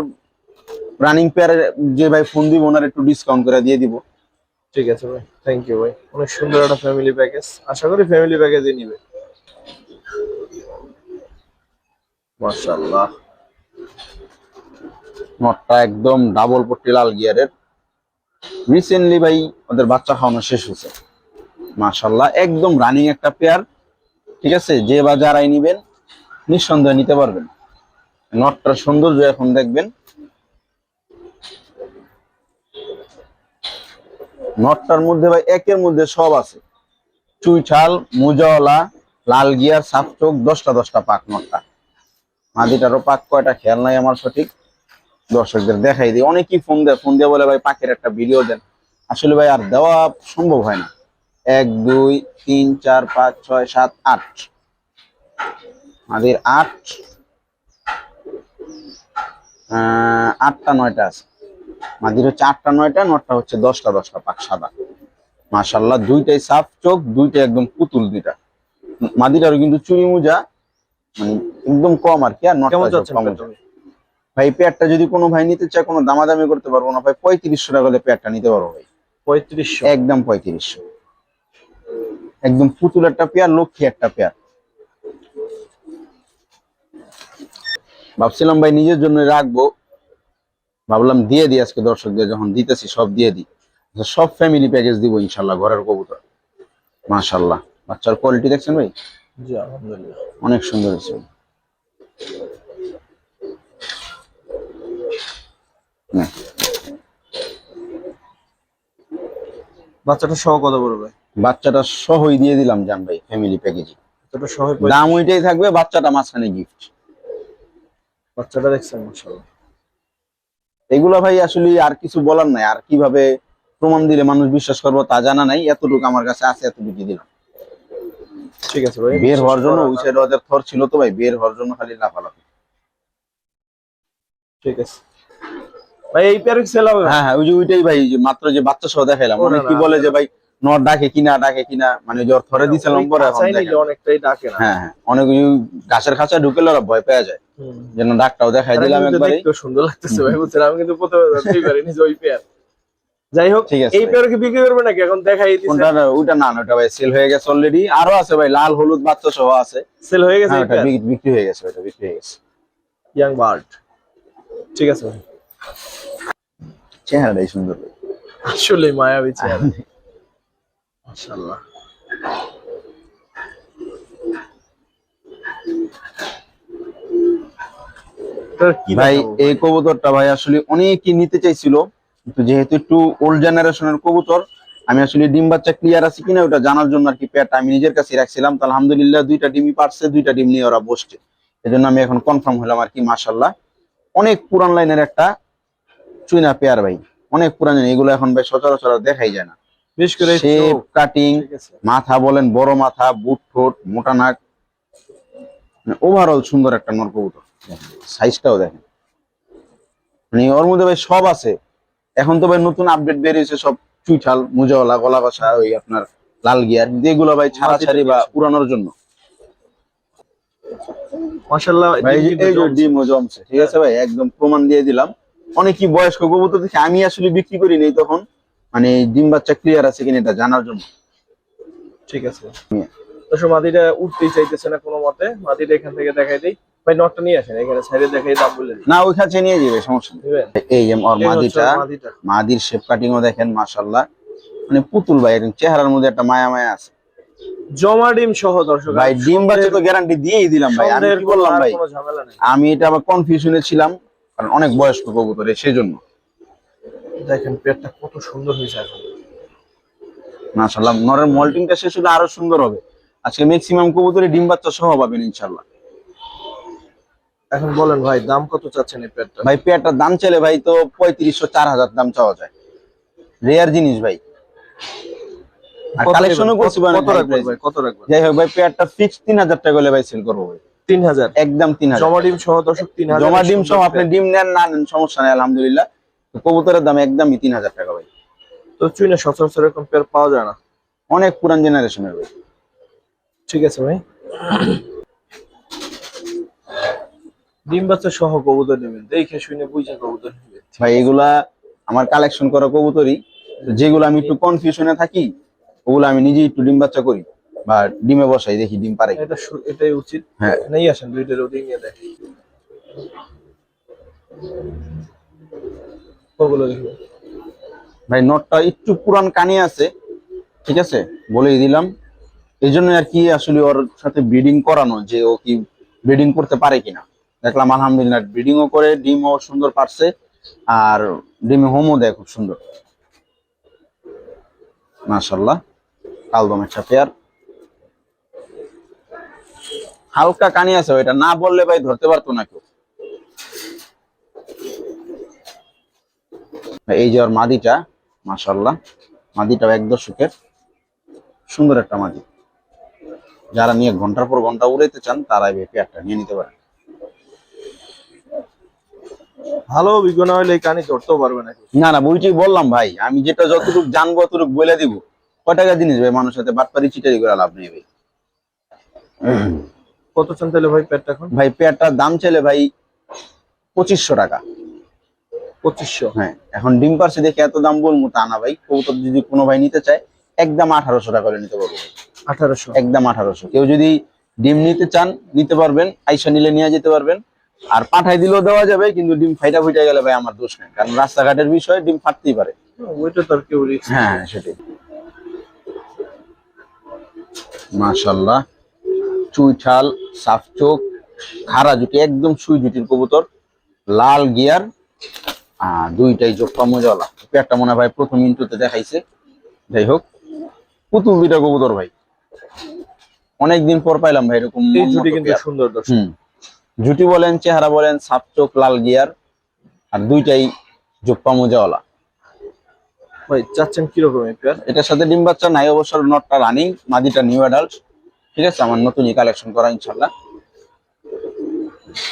রানিং পেয়ারের যে ভাই ফোন দিব ওনার একটু ডিসকাউন্ট করে দিয়ে দিব।
ঠিক আছে ভাই, থ্যাংক ইউ ভাই। অনেক সুন্দর একটা ফ্যামিলি প্যাকেজ, আশা করি ফ্যামিলি প্যাকেজই নিবে। মাশাআল্লাহ,
নটটা একদম ডাবল পট্টি লাল গিয়ারের। রিসেন্টলি ভাই ওদের বাচ্চা খাওয়ানো শেষ হয়েছে। মাশাআল্লাহ, একদম রানিং একটা পেয়ার। ঠিক আছে, যে বা যারাই নিবেন নিঃসন্দেহে নিতে পারবেন। নটটার সৌন্দর্য এখন দেখবেন। নটটার মধ্যে ভাই একের মধ্যে সব আছে, চুইঠাল, মুজাওয়ালা, লাল গিয়ার, সাফ চোখ, 10টা পাক নটটা। মাদিটারও পাক কয়টা খেয়াল নাই আমার সঠিক, দর্শকদের দেখাই দিই। অনেকেই ফোন দেয়, ফোন দিয়ে বলে ভাই পাকের একটা ভিডিও দেন। আসলে ভাই আর দেওয়া সম্ভব হয় না। 1 2 3 4 5 6 7 8 আমাদের 8 8টা 9টা আছে। মাদির হচ্ছে 8টা 9টা, নটটা হচ্ছে 10টা 10টা পাক সাদা। মাশাআল্লাহ দুইটাই সাফ চোখ, দুইটাই একদম পুতুল দুইটা। মাদিরারও কিন্তু চুরি মুজা মানে একদম কম আর কি, আর
কেমন
নটটা
যাচ্ছেন
কম।
পেয়ারটা?
ভাই পেয়ারটা যদি কোনো ভাই নিতে চায় কোনো দামাদামি করতে পারবো না ভাই, 3500 টাকা হলে পেয়ারটা নিতে পারবো ভাই।
3500?
একদম 3500, একদম পুতুল একটা পেয়ার, লক্ষ্মী একটা পেয়ার। ভাবছিলাম ভাই নিজের জন্য রাখবো, ভাবলাম দিয়ে দিই আজকে দর্শকদের, যখন দিতেছি সব দিয়ে দিই। সব ফ্যামিলি প্যাকেজ দিব ইনশাল্লাহ, ঘরের কবুতর। মাশাল্লাহ বাচ্চার কোয়ালিটি দেখছেন ভাই,
জি আলহামদুলিল্লাহ।
অনেক সুন্দর হয়েছে। না,
বাচ্চাটা সহ কত পড়বে?
বাচ্চাটা সহই দিয়ে দিলাম জান ভাই, ফ্যামিলি প্যাকেজে।
বাচ্চাটা সহ
দাম ওইটাই থাকবে, বাচ্চাটা মাঝখানে গিফট।
বাচ্চাটা দেখছেন মাশাআল্লাহ।
এগুলা ভাই আসলে আর কিছু বলার নাই, আর কিভাবে প্রমাণ দিলে মানুষ বিশ্বাস করবো তা জানা নাই। এতটুকু আমার কাছে আছে, এতটুকু দিলাম।
ঠিক আছে ভাই,
বের হওয়ার জন্য
বিশ্বাস
ওই
করা
সাইড ওদের থর ছিল তো ভাই, বের হওয়ার জন্য খালি লাফালাফি।
ঠিক আছে ভাই, এই পেয়ার সেল হবে?
হ্যাঁ হ্যাঁ, ওই যে ওইটাই ভাই, যে মাত্র যে বাচ্চা সহ দেখাইলাম।
ও না
অনেক
না,
কি বলে যে
আপনারা
ভাই নর ডাকে কিনা ডাকে কিনা, মানে জ্বর থরে দিছিলাম
ওই
পরে, এখন
খাঁচায় নিলে
দেখেন।
অনেকটাই ডাকে না।
হ্যাঁ হ্যাঁ, অনেক ওই গাছের খাঁচা ঢুকেলে ওরা ভয় পেয়ে যায়,
হুম।
যেন ডাকটাও দেখাই
আর
দিলাম
কিন্তু
একবারে।
দেখতেও সুন্দর লাগতেছে ভাই, বুঝছেন? আমি কিন্তু প্রথমে ধরতেই পারিনি যে ওই পেয়ার। যাই হোক,
ঠিক আছে
এই
ভাই।
পেয়ার কি বিক্রি করবে নাকি? এখন দেখাই দিছেন।
কোনটা? ওইটা না, ওটা ভাই সেল হয়ে গেছে অলরেডি। আরো আছে ভাই, লাল হলুদ বাচ্চা সহ আছে।
সেল হয়ে গেছে
হ্যাঁ
এই
ওটা
পেয়ার?
বিক্রি হয়ে গেছে, ওটা বিক্রি হয়ে গেছে।
Young bird. ঠিক আছে ভাই,
চেহারাটাই সুন্দর ভাই।
আসলে মায়াবী চেহারা মাশাআল্লাহ। কি
ভাই
দেখাবো
এই কবুতরটা ভাই আসলে অনেকেই নিতে চাইছিল, কিন্তু যেহেতু একটু ওল্ড জেনারেশনের কবুতর, আমি আসলে ডিম বাচ্চা ক্লিয়ার আছে কিনা ওটা জানার জন্য আর কি পেয়ারটা আমি নিজের কাছে রাখছিলাম। তো আলহামদুলিল্লাহ দুইটা ডিমই পারছে, দুইটা ডিম নিয়ে ওরা বসছে। এই জন্য আমি এখন কনফার্ম হলাম আর কি। মাশাল্লাহ অনেক পুরান লাইনের একটা চুইনা পেয়ার ভাই, অনেক পুরান। এগুলো এখন ভাই সচরাচর আর দেখাই যায় না।
বিশেষ করে এই
শেপ
চোখ।
কাটিং,
ঠিক আছে,
মাথা বলেন বড় মাথা, বুট ঠোঁট, মোটা নাক, ওভারঅল সুন্দর একটা নর কবুতর। সাইজটাও দেখেন, মানে ওর মধ্যে ভাই সব আছে। এখন তো ভাই নতুন আপডেট বেরিয়েছে সব, চুইঠাল মুজাওয়ালা গলা কষা, ওই আপনার লাল গিয়ার, যেগুলো ভাই ছাড়াছাড়ি বা উড়ানোর জন্য।
মাশাআল্লাহ।
ভাই
ডিম কিন্তু
এই যে
জমছে।
ডিম জমছে, ঠিক আছে ভাই, একদম প্রমাণ দিয়ে দিলাম। অনেকই বয়স্ক কবুতর দেখে আমি আসলে বিক্রি করি নাই তখন, মানে ডিম বাচ্চা ক্লিয়ার আছে কিনা এটা জানার জন্য।
ঠিক আছে, তো মাদিটা উঠতেই চাইতেছে না কোনো মতে। মাদিটা এখান থেকে দেখাই দিই ভাই, নটটা নিয়ে আসেন এখানে সাইডে, দেখাই দাম বলে দিই।
না ওই কাছে নিয়ে যাবে, সমস্যা নেই।
বুঝলেন?
এই যে ওর
এই হচ্ছে
মাদিটা,
ওর মাদিটা।
মাদির শেপ কাটিং ও দেখেন মাশাআল্লাহ, মানে পুতুল ভাই, একদম চেহারার মধ্যে একটা মায়া মায়া আছে
জমা ডিম সহ দর্শক।
ভাই। ডিম বাচ্চা তো গ্যারান্টি দিয়েই দিলাম ভাই, আমি কি বললাম ভাই,
কোনো ঝামেলা নেই।
আমি এটা আবার কনফিউশনে ছিলাম, কারণ অনেক বয়স্ক কবুতর সেই জন্য।
দেখেন পেটটা কত সুন্দর হয়েছে এখন।
মাশাআল্লাহ নরের মল্টিংটা শেষ হলে আরো সুন্দর হবে। আজকে ম্যাক্সিমাম কবুতরে ডিম বাচ্চা সহ পাবেন ইনশাআল্লাহ।
এখন বলেন ভাই, দাম কত চাচ্ছেন এই পেটটা?
ভাই পেয়ারটার দাম চাইলে ভাই তো 3500 4000 দাম চাওয়া যায়, রেয়ার জিনিস ভাই। আর কালেকশনও করছি ভাই,
কত রাখবেন ভাই, কত রাখবেন?
যাই হোক ভাই পেয়ারটা ফিক্স 3000 টাকা হলে ভাই সেল করবো ভাই।
3000
একদম 3000
জমা ডিম সহ দর্শক। 3000
জমা ডিম সহ, আপনি ডিম নেন না নেন সমস্যা নেই আলহামদুলিল্লাহ। তো কবুতরের দাম একদমই 3000 টাকা ভাই।
তো চুইনা সচরাচর এরকম পেয়ার পাওয়া যায় না।
অনেক পুরান জেনারেশনের ভাই।
ঠিক আছে ভাই, ডিম বাচ্চা সহ কবুতর নেবেন, দেখে শুনে বুঝে কবুতর নেবেন
ভাই এগুলা আমার কালেকশন করা কবুতরই, তো যেগুলো আমি একটু কনফিউশনে থাকি ওগুলো আমি নিজেই একটু ডিম বাচ্চা করি বা ডিমে বসাই, দেখি ডিম পারে কিনা।
এটাই উচিত।
হ্যাঁ
নেই আসেন দুইটার ওদিক নিয়ে দেখি ওগুলো দেখি।
ভাই নটটা একটু পুরান কানে আছে, ঠিক আছে বলেই দিলাম। এই জন্য আর কি আসলে ওর সাথে ব্রিডিং করানো, যে ও কি ব্রিডিং করতে পারে কিনা। দেখলাম আলহামদুলিল্লাহ ব্রিডিংও করে, ডিমও সুন্দর পারছে, আর ডিমে হোমও দেয় খুব সুন্দর মাশাআল্লাহ। কালদম একটা পেয়ার, হালকা কানি আছে, ওইটা না বললে ভাই ধরতে পারতো না কেউ। এই যে ওর মাদিটা মাশাআল্লাহ, মাদিটাও এক দশকের সুন্দর একটা মাদি। যারা নিয়ে ঘন্টার পর ঘন্টা উড়াইতে চান তারা এই পেয়ারটা নিয়ে নিতে পারেন।
ভালো অভিজ্ঞ না হলে এই কানি ধরতেও পারবে নাকি?
না না, বইটাই বললাম ভাই, আমি যেটা যতটুকু জানবো ততটুকু বলে দিব। কয় টাকা জিনিস ভাই, মানুষের সাথে বাটপারি চিটারি করে লাভ নেই ভাই।
কত চান তাহলে ভাই পেয়ারটা এখন?
ভাই পেয়ারটার দাম চাইলে ভাই 2500 টাকা।
2500?
হ্যাঁ, এখন ডিম পার্সে দেখে এত দাম বলবো তা না ভাই। কবুতর যদি কোনো ভাই নিতে চায় একদম 1800 টাকা করে নিতে পারবো ভাই।
1800?
একদম 1800। কেউ যদি ডিম নিতে চান নিতে পারবেন, আইসা নিলে নিয়ে যেতে পারবেন। আর পাঠাই দিলেও দেওয়া যাবে, কিন্তু ডিম ফাইটা ফুইটা গেলে ভাই আমার দোষ নেই, কারণ রাস্তাঘাটের বিষয় ডিম ফাটতেই পারে।
ওইটা তো আর কেউ রিস্ক।
হ্যাঁ সেটাই। মাশাআল্লাহ, চুইঠাল, সাফ চোখ, খাড়া জুটি, একদম সুই জুটির কবুতর, লাল গিয়ার, দুইটাই জোপ্পা মজাওয়ালা। পেয়ারটা মনে হয় ভাই প্রথম ইন্ট্রোতে দেখাইছে। যাই হোক, পুতুল দুইটা কবুতর ভাই, অনেকদিন পর পাইলাম ভাই এরকম
এই জুটি কিন্তু
পেয়ার।
সুন্দর দর্শক।
জুটি বলেন, চেহারা বলেন, সাপ চোখ, লাল গিয়ার, আর দুইটাই জোপ্পা মোজাওয়ালা।
ভাই চাচ্ছেন কিরকম এই পেয়ার?
এটার সাথে ডিম বাচ্চা নাই অবশ্য, নটটা রানিং, মাদিটা নিউ অ্যাডাল্ট। ঠিক আছে, আমার নতুনই কালেকশন করা ইনশাল্লাহ।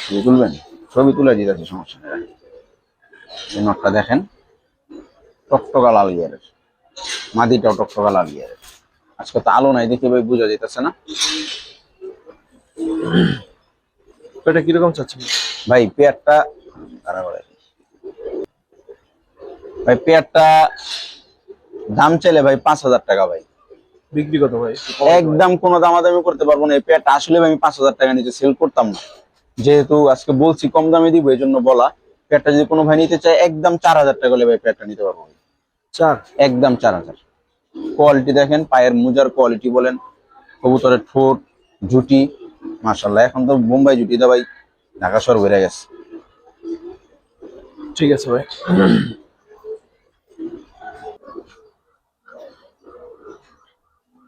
ছবি তুলবেন? ছবি তুলে দিতেছে, সমস্যা নেই। এই নটটা দেখেন, টকটকা লাল গিয়ারের, মাদিটাও টকটকা লাল গিয়ারের। আজকে তো আলো নাই দেখে ভাই বোঝা যেতেছে না।
এটা কিরকম চাচ্ছেন
ভাই পেয়ারটা ভাই পেয়ারটা দাম চাইলে ভাই 5000 টাকা ভাই।
বিক্রি কত ভাই?
একদম কোনো দামাদামি করতে পারবো না। এই পেয়ারটা আসলে আমি 5000 টাকা নিচে সেল করতাম না, যেহেতু আজকে বলছি কম দামে দিব এই জন্য বলা। পেয়ারটা যদি কোনো ভাই নিতে চায় একদম 4000 টাকা হলে ভাই পেয়ারটা নিতে পারবো।
4?
একদম 4000। কোয়ালিটি দেখেন, পায়ের মুজার কোয়ালিটি বলেন, কবুতরের ঠোঁট, জুটি, মাশাআল্লাহ। এখন তো বোম্বাই জুটি দা ভাই ঢাকা শহর বেড়ে গেছে।
ঠিক আছে ভাই।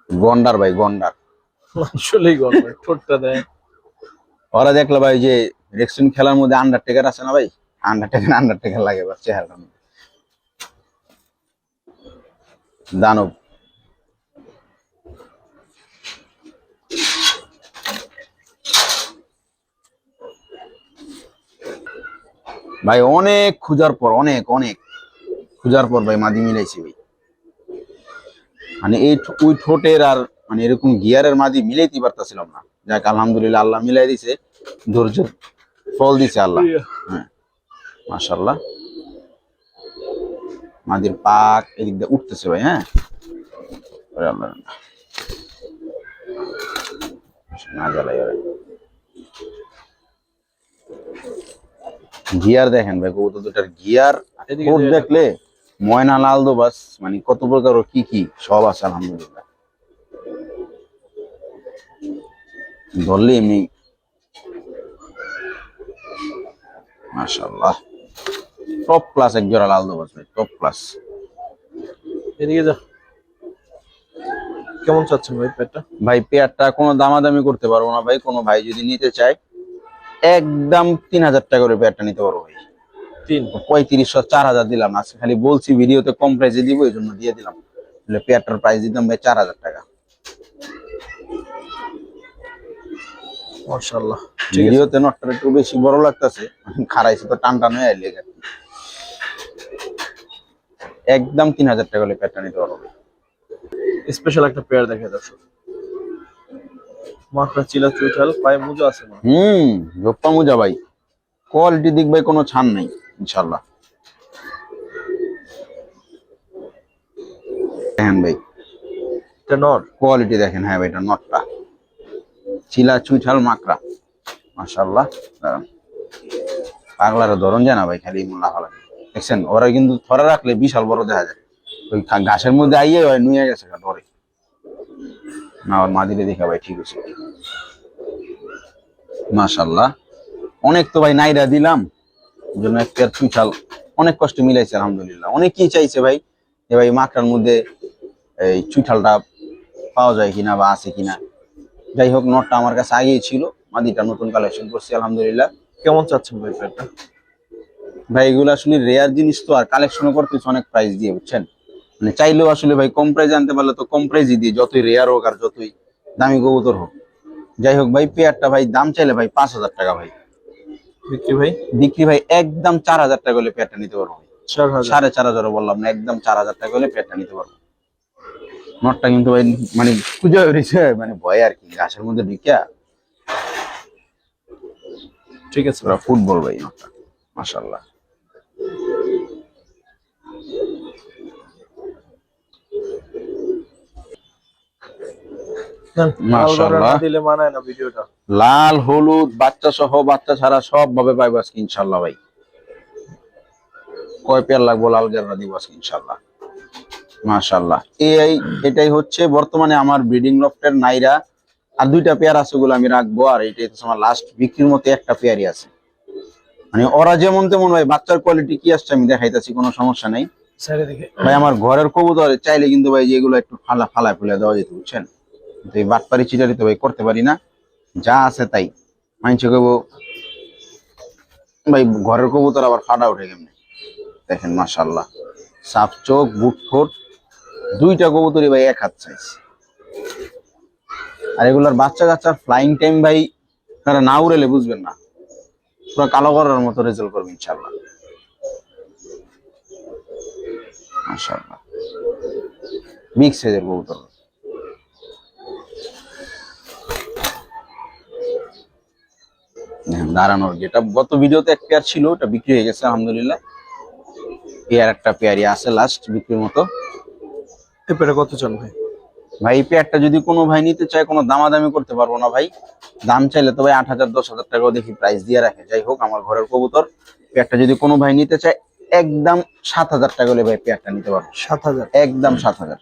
গন্ডার ভাই, গন্ডার।
আসলেই গল্প, ঠোঁটটা দেয়।
ওরা দেখলো ভাই যে রেক্সিন খেলার মধ্যে আন্ডারটেকার আছে না ভাই, আন্ডারটেকার লাগে বা চেহারা দানব। ভাই অনেক খোঁজার পর, অনেক অনেক খোঁজার পর ভাই মাদি মিলাইছি ভাই। মানে ওই ঠোঁটের আর মানে এরকম গিয়ারের মাদি মিলাইতে পারতাছিলাম না। যাক আলহামদুলিল্লাহ, আল্লাহ মিলাই দিছে, ধৈর্য ফল দিছে আল্লাহ। হ্যাঁ মাশাআল্লাহ, মাদির পাক এদিক দিয়ে উঠতেছে ভাই। হ্যাঁ আল্লাহ না জ্বালাই ওরে। গিয়ার দেখেন ভাই, কবুতর দুটার গিয়ার ঠোঁট দেখলে ময়না লাল দোবাস, মানে কত প্রকার কি কি সব আছে আলহামদুলিল্লাহ। ধরলে এমনি মাশাআল্লাহ, টপ ক্লাস এক জোড়া লাল দোবাস ভাই, টপ ক্লাস।
এদিকে যা। কেমন চাচ্ছেন ভাই পেয়ারটা?
ভাই পেয়ারটা কোনো দামাদামি করতে পারবো না ভাই। কোনো ভাই যদি নিতে চায় একদম 3000 টাকা করে পেয়ারটা নিতে পারবো ভাই।
3?
3500 4000 দিলাম আজকে, খালি বলছি ভিডিওতে কম প্রাইসে দিব এই জন্য দিয়ে দিলাম। পেয়ারটার প্রাইস দিতাম ভাই 4000 টাকা।
মাশাআল্লাহ,
ভিডিওতে নটটা একটু বেশি বড় লাগতেছে, খারাইছে তো টান টান হয়ে আইলে একদম 3000 টাকা হলে পেয়ারটা নিতে পারবো।
স্পেশাল একটা পেয়ার দেখে দর্শক। মাকড়া চিলা চুইঠাল, পায়ে মুজো আছে না?
জোপ্পা মুজা ভাই, কোয়ালিটি দিক ভাই কোনো ছাড় নাই ইনশাআল্লাহ। দেখেন ভাই
এটা নর
কোয়ালিটি দেখেন। হ্যাঁ ভাই, এটা নটটা চিলা চুইঠাল মাকড়া মাশাআল্লাহ। পাগলার ধরন যায় না ভাই, খালি মোল্লা ফেলা দেখছেন। ওরা কিন্তু ধরে রাখলে বিশাল বড় দেখা যায়, ওই ঘাসের মধ্যে আইয়ে হয় নুয়ে গেছে ধরে না। ওর মা দিলে দেখা ভাই ঠিক আছে মাশাআল্লাহ। অনেক তো ভাই নাইরা দিলাম, এই জন্য একটা চুইঠাল অনেক কষ্ট মিলাইছে আলহামদুলিল্লাহ। অনেকেই চাইছে ভাই যে ভাই মাকড়ার মধ্যে এই চুইঠালটা পাওয়া যায় কিনা বা আছে কিনা। যাই হোক, নটটা আমার কাছে আগেই ছিল, মাদিটা নতুন কালেকশন করছি আলহামদুলিল্লাহ।
কেমন চাচ্ছেন ভাই পেয়ারটা?
ভাই এগুলো আসলে রেয়ার জিনিস তো, আর কালেকশন করতেছে অনেক প্রাইস দিয়ে, বুঝছেন। মানে চাইলেও আসলে ভাই কম প্রাইজে আনতে পারলে তো কম প্রাইজই দিই, যতই রেয়ার হোক আর যতই দামি কবুতর হোক। যাই হোক ভাই, পেয়ারটা ভাই দাম চাইলে ভাই 5,000 টাকা ভাই,
বিক্রি ভাই
বিক্রি ভাই একদম 4,000 টাকা হলে পেয়ারটা নিতে পারবো।
4,000।
4,500 বললাম না, একদম 4,000 টাকা হলে পেয়ারটা নিতে পারবো। নটটা কিন্তু ভাই মানে খুঁজে বেরিয়েছে, মানে ভয় আর কি, গাছের মধ্যে ঢুকিয়া।
ঠিক আছে
পুরা ফুটবল ভাই নটটা, মাশাআল্লাহ। মাশাআল্লাহ।
দিলে মানায় না ভিডিওটা।
লাল হলুদ বাচ্চা সহ বাচ্চা ছাড়া সব ভাবে পাইবো আজকে ইনশাল্লাহ ভাই। কয় পেয়ার লাগবো লাল গেররা দিব আজকে ইনশাল্লাহ। মাশাআল্লাহ। এটাই হচ্ছে বর্তমানে আমার ব্রিডিং লফটের নাইরা। আর 2টা পেয়ার আছে, ওগুলো আমি রাখবো। আর এটাই হচ্ছে আমার লাস্ট বিক্রির মতো একটা পেয়ারই আছে। মানে ওরা যেমন তেমন ভাই, বাচ্চার কোয়ালিটি কি আসছে আমি দেখাইতেছি, কোনো সমস্যা নেই ভাই। আমার ঘরের কবুতর চাইলে কিন্তু ভাই যেগুলো একটু ফালায় ফুলে দেওয়া যেত, বুঝছেন। কিন্তু এই বাটপারি চিটারি তো ভাই করতে পারি না, যা আছে তাই। মাইনছে কইবো ভাই ঘরের কবুতর আবার ফাটা উঠে কেমনে। দেখেন মাশাআল্লাহ, সাফ চোখ, বুট ঠোঁট, 2টা কবুতরই ভাই এক হাত সাইজ। আর এগুলার বাচ্চা কাচ্চার ফ্লাইং টাইম ভাই তারা না উড়েলে বুঝবেন না, পুরো কালো করার মতো রেজাল্ট করবে ইনশাআল্লাহ। মাশাআল্লাহ, বিগ সাইজের কবুতর। দাঁড়ানোর যেটা গত ভিডিওতে এক পেয়ার ছিল, ওটা বিক্রি হয়ে গেছে আলহামদুলিল্লাহ। পেয়ার একটা পেয়ারই আছে লাস্ট বিক্রির মতো।
এই পেয়ারে কত চান ভাই?
ভাই এই পেয়ারটা যদি কোনো ভাই নিতে চায়, কোনো দামাদামি করতে পারবো না ভাই। দাম চাইলে তো ভাই 8,000 10,000 টাকাও দেখি প্রাইস দিয়ে রাখে। যাই হোক, আমার ঘরের কবুতর, পেয়ারটা যদি কোনো ভাই নিতে চায় একদম 7,000 টাকা হলে ভাই পেয়ারটা নিতে পারবো।
7,000?
একদম 7,000।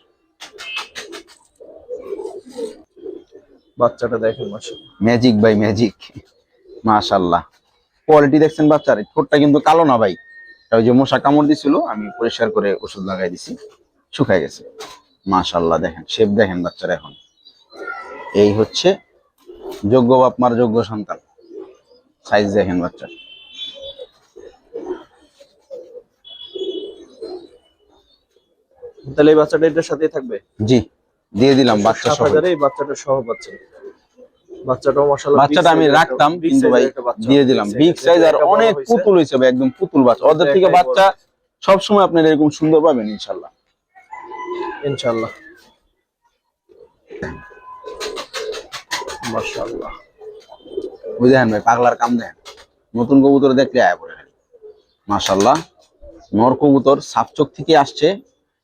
বাচ্চাটা দেখেন মাশাআল্লাহ,
ম্যাজিক ভাই ম্যাজিক, মাশাআল্লাহ। কোয়ালিটি দেখছেন বাচ্চার? ঠোঁটটা কিন্তু কালো না ভাই, ওই যে মশা কামড় দিছিল, আমি পরিষ্কার করে ওষুধ লাগাই দিছি, শুকায় গেছে। মাশাআল্লাহ, দেখেন শেপ দেখেন বাচ্চার। এখন এই হচ্ছে যোগ্য বাপ মার যোগ্য সন্তান। সাইজ দেখেন বাচ্চার।
তাহলে এই বাচ্চাটা এটার সাথেই থাকবে?
জি, দিয়ে দিলাম বাচ্চা সহ।
7,000 এই বাচ্চাটা সহ পাচ্ছেন। বাচ্চাটাও মাশাআল্লাহ,
বাচ্চাটা আমি রাখতাম কিন্তু ভাই দিয়ে দিলাম। বিগ সাইজ আর অনেক পুতুল হইছে ভাই, একদম পুতুল বাচ্চা। ওদের থেকে বাচ্চা সব সময় আপনারা এরকম সুন্দর পাবেন ইনশাআল্লাহ।
ইনশাআল্লাহ। মাশাআল্লাহ,
ওই দেখেন ভাই পাগলার কাম দেখেন, নতুন কবুতর দেখলে আয়া পড়ে। মাশাআল্লাহ, নর কবুতর সাপ চোখ থেকে আসছে,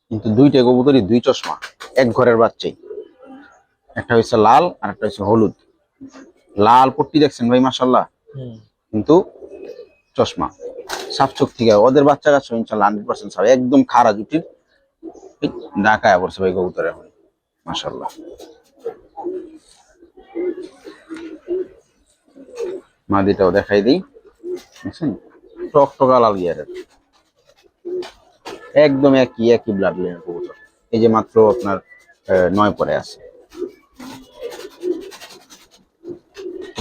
কিন্তু 2টা কবুতরই 2 চশমা, এক ঘরের বাচ্চাই। একটা হচ্ছে লাল আর একটা হচ্ছে হলুদ। লাল পট্টি দেখছেন ভাই মাশাআল্লাহ, কিন্তু চশমা, সাপ চোখ থেকে। ওদের বাচ্চা কাছে ইনশাআল্লাহ 100% সাপ, একদম খাড়া জুটির। ঢাকায় পড়ছে ভাই কবুতর এখন মাশাআল্লাহ। মাদিটাও দেখাই দিই, বুঝছেন, টকটকা লাল গিয়ারের, একদম একই ব্লাড লাইনের কবুতর। এই যে মাত্র আপনার 9 পরে আছে।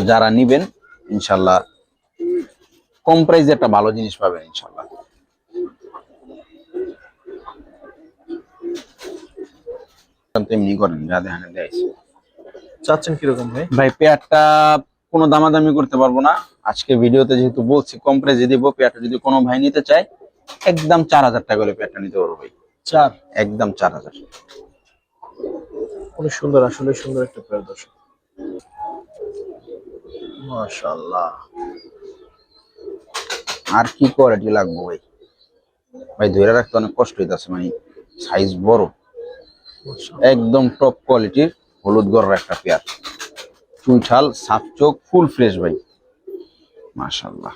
যারা নিবেন ইনশাআল্লাহ কম প্রাইসে একটা ভালো জিনিস পাবেন ইনশাআল্লাহ। এমনি করেন যা দেখেন দেখাইছি।
চাচ্ছেন কিরকম ভাই?
ভাই পেয়ারটা কোনো দামাদামি করতে পারবো না আজকে ভিডিওতে, যেহেতু বলছি কম প্রাইসে দিব। পেয়ারটা যদি কোনো ভাই নিতে চায় একদম 4,000 টাকা হলে পেয়ারটা নিতে পারবো ভাই।
4?
একদম 4,000।
অনেক সুন্দর, আসলে সুন্দর একটা পেয়ার দর্শক। মাশাআল্লাহ।
আর কি কোয়ালিটি লাগবে ভাই, ভাই ধরে রাখতে অনেক কষ্ট হইতাছে, মানে সাইজ বড়, একদম টপ কোয়ালিটির হলুদ গড়ের একটা পেয়ার। চুইঠাল, সাপ চোখ, ফুল ফ্রেশ ভাই মাশাআল্লাহ।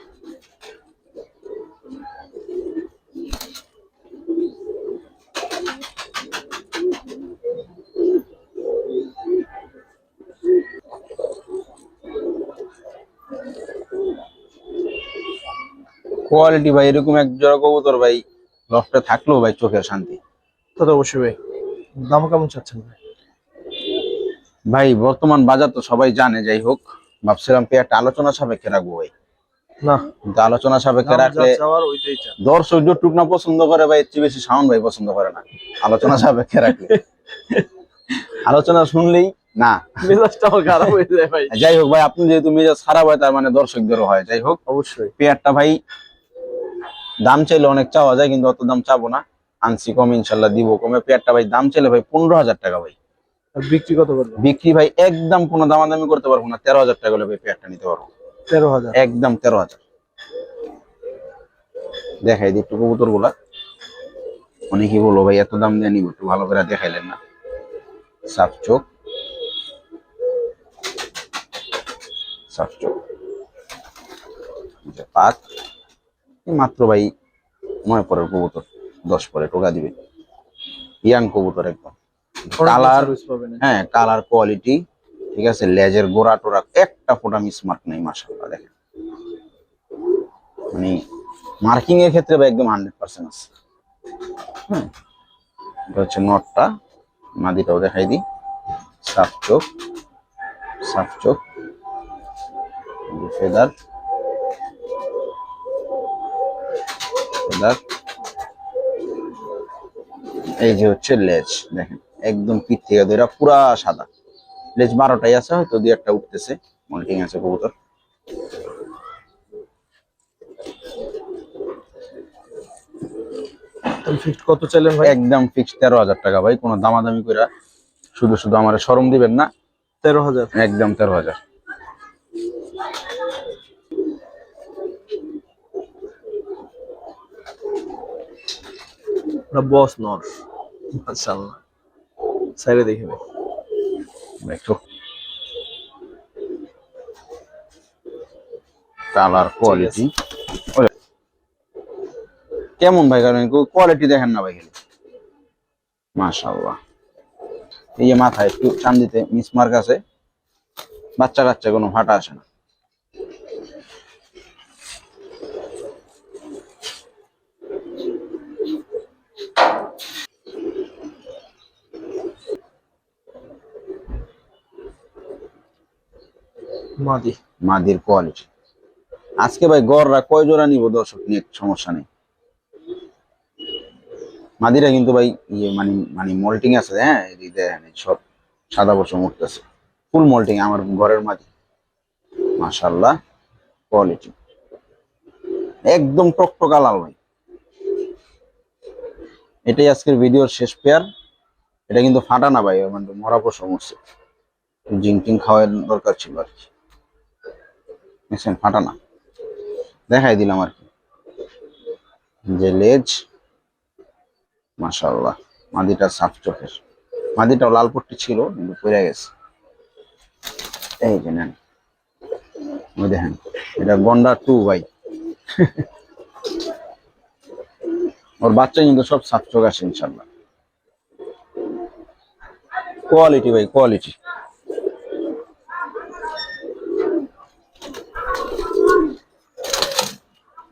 কোয়ালিটি ভাই এরকম এক জোড়া কবুতর ভাই লফটে থাকলেও ভাই চোখের শান্তি।
তা তো অবশ্যই ভাই। দাম কেমন চাচ্ছেন ভাই?
ভাই বর্তমান বাজার তো সবাই জানে, যাই হোক ভাবছিলাম পেয়ারটা আলোচনা সাপেক্ষে রাখবো ভাই।
না,
কিন্তু আলোচনা সাপেক্ষে
দাম যা
রাখলে
চাওয়ার ওইটাই চান।
দর্শক যতটুক না পছন্দ করে ভাই, এর চেয়ে বেশি শাওন ভাই পছন্দ করে না আলোচনা সাপেক্ষে রাখলে। আলোচনা শুনলেই না।
মেজাজটাও খারাপ হয়ে যায় ভাই।
যাই হোক ভাই, আপনি যেহেতু মেজাজ খারাপ হয় তার মানে দর্শকদেরও হয়। যাই হোক,
অবশ্যই।
পেয়ারটা ভাই দাম চাইলে অনেক চাওয়া যায়, কিন্তু অত দাম চাবো না, আনছি কম, ইনশাল্লাহ দিব কমে। পেয়ারটা ভাই দাম চাইলে ভাই 15,000 টাকা ভাই।
আর বিক্রি কত করবেন?
বিক্রি ভাই একদম কোনো দামাদামি করতে পারবো না, 13,000 টাকা হলে ভাই পেয়ারটা নিতে পারবো।
13,000?
একদম 13,000। দেখাই দিই একটু কবুতর গুলা। অনেকেই বলো ভাই এত দাম দিয়ে নিব, একটু ভালো করে দেখাইলেন না। সাফ চোখ, সাফ চোখ, পাক, মাত্র ভাই 9 পরের কবুতর, 10 পরে টোকা দিবে। ইয়াং কবুতর একদম। কালার, হ্যাঁ কালার কোয়ালিটি ঠিক আছে, লেজের গোড়া টোরা একটা ফোঁটা মিসমার্ক নেই, মাশাআল্লাহ দেখেন। মানে মার্কিং এর ক্ষেত্রে ভাই একদম 100% আছে। হ্যাঁ, এটা হচ্ছে নটটা, মাদিটাও দেখাই দিই। সাফ চোখ, সাফ চোখ, ফেদার, ফেদার। এই যে হচ্ছে লেজ দেখেন, একদম পিঠ থেকে ধরে পুরা সাদা। লেজ 12টাই আছে, হয়তো 2-1টা উঠতেছে, মল্টিং আছে কবুতর।
ফিক্সড কত চাইলেন ভাই?
একদম ফিক্স 13,000 টাকা ভাই, কোনো দামাদামি করে শুধু শুধু আমার শরম দিবেন না।
13,000?
একদম 13,000।
বস নর, মাশাআল্লাহ। সাইরে দেখে ভাই,
একটু কালার কোয়ালিটি কেমন ভাই, কারণ কোয়ালিটি দেখেন না ভাই, মাশাআল্লাহ। এই যে মাথায় একটু চান্দিতে মিসমার্ক আছে, বাচ্চা কাচ্চা কোনো ফাটা আসে না।
মাদি,
মাদির কোয়ালিটি। আজকে ভাই গড়রা কয় জোড়া নিব দর্শক নিয়ে সমস্যা নেই। মাদিরা কিন্তু ভাই ইয়ে মানে মানে মল্টিং আছে, হ্যাঁ এই দেখেন সব সাদা বছর উঠতেছে, ফুল মল্টিং আমার ঘরের মাদি, মাশাআল্লাহ কোয়ালিটি একদম টকটকা লাল ভাই। এটাই আজকের ভিডিওর শেষ পেয়ার। এটা কিন্তু ফাটা না ভাই, মানে মরা পশম উঠছে, জিঙ্কিং খাওয়ার দরকার ছিল আর কি, দেখছেন ফাটা না। দেখাই দিলাম আর কি যে লেজ, মাশাআল্লাহ। মাদিটা সাফ চোখের, মাদিটাও লাল পট্টি ছিল কিন্তু পড়ে গেছে। এই যে নেন, ওই দেখেন, এটা গন্ডা 2 ভাই। ওর বাচ্চা কিন্তু সব সাফ চোখ আছে ইনশাল্লাহ। কোয়ালিটি ভাই কোয়ালিটি।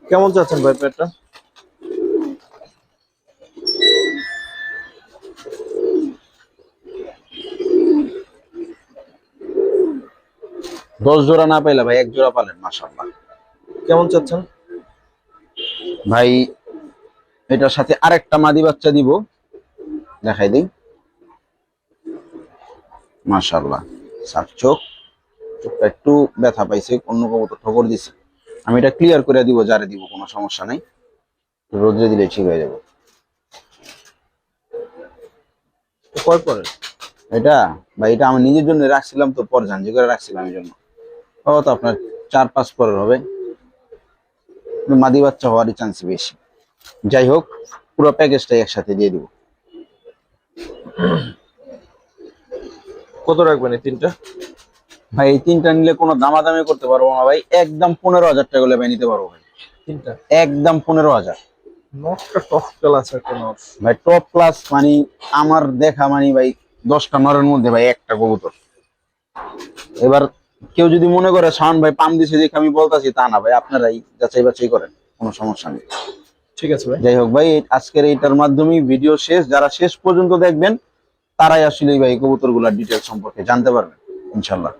কেমন চাচ্ছেন ভাই পেয়ারটা?
দশ জোড়া না পাইলে ভাই 1 জোড়া পালেন, মাশাআল্লাহ।
কেমন চাচ্ছেন
ভাই এটার সাথে আরেকটা মাদি বাচ্চা দিব, দেখাই দিই। মাশাআল্লাহ সাফ চোখ, চোখটা একটু ব্যথা পাইছে, অন্য কবুতর ঠকর দিছে। আমি এটা ক্লিয়ার করে দিব, যারে দিব কোনো সমস্যা নাই, রোদ্রে দিলে ঠিক হয়ে যাবে।
কয় পরে?
এটা ভাই এটা আমি নিজের জন্য রাখছিলাম, তো পর ঝাঞ্জি করে রাখছিলাম এই জন্য। ও তো আপনার 4-5 পরের হবে, মাদি বাচ্চা হওয়ারই চান্স বেশি। যাই হোক, পুরো প্যাকেজটাই একসাথে দিয়ে দিব।
কত রাখবেন এই তিনটা?
ভাই এই তিনটা নিলে কোনো দামাদামি করতে পারবো না ভাই, একদম 15,000 টাকা হলে ভাই নিতে পারবো ভাই,
তিনটা
একদম 15,000।
নটটা টপ ক্লাস একটা নট
ভাই টপ ক্লাস, মানে আমার দেখা মানে ভাই 10টা নরের মধ্যে ভাই একটা কবুতর। এবার কেউ যদি মনে করে শাওন ভাই পাম দিছে দেখে আমি বলতাছি, তা না ভাই, আপনারাই যাচাই বাছাই করেন, কোনো সমস্যা নেই।
ঠিক আছে ভাই।
যাই হোক ভাই, আজকের এইটার মাধ্যমে ভিডিও শেষ। যারা শেষ পর্যন্ত দেখবেন তারাই আসলে ভাই কবুতর গুলার ডিটেলস সম্পর্কে জানতে পারবেন ইনশাল্লাহ।